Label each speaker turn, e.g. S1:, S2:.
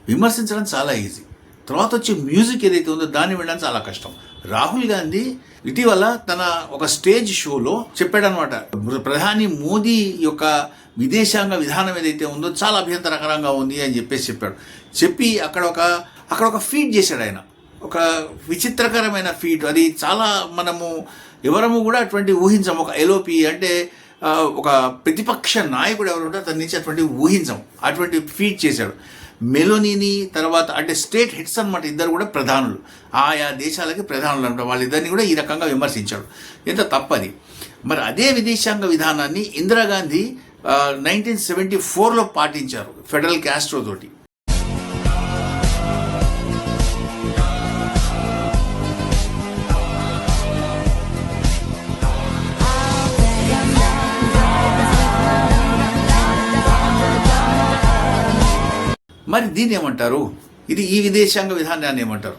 S1: విమర్శించడం చాలా ఈజీ, తర్వాత వచ్చే మ్యూజిక్ ఏదైతే ఉందో దాన్ని వినడం చాలా కష్టం. రాహుల్ గాంధీ ఇటీవల తన ఒక స్టేజ్ షోలో చెప్పాడనమాట, ప్రధాని మోదీ యొక్క విదేశాంగ విధానం ఏదైతే ఉందో చాలా అభ్యంతరకరంగా ఉంది అని చెప్పి అక్కడ ఒక ఫీట్ చేశాడు ఆయన, ఒక విచిత్రకరమైన ఫీట్. అది చాలా ఎవరము కూడా అటువంటి ఊహించం. ఒక ఎల్ఓపి అంటే ఒక ప్రతిపక్ష నాయకుడు ఎవరు ఉంటారో తన నుంచి అటువంటి ఊహించం, అటువంటి ఫీట్ చేశాడు. మెలోనీని తర్వాత అంటే స్టేట్ హెడ్స్ అనమాట, ఇద్దరు కూడా ప్రధానులు, ఆయా దేశాలకి ప్రధానులు అనమాట, వాళ్ళిద్దరిని కూడా ఈ రకంగా విమర్శించాడు. ఎంత తప్పది. మరి అదే విదేశాంగ విధానాన్ని ఇందిరాగాంధీ 1974లో పాటించారు ఫెడరల్ క్యాస్ట్రో తోటి. మరి దీన్ని ఏమంటారు? ఈ విదేశాంగ విధానాన్ని ఏమంటారు?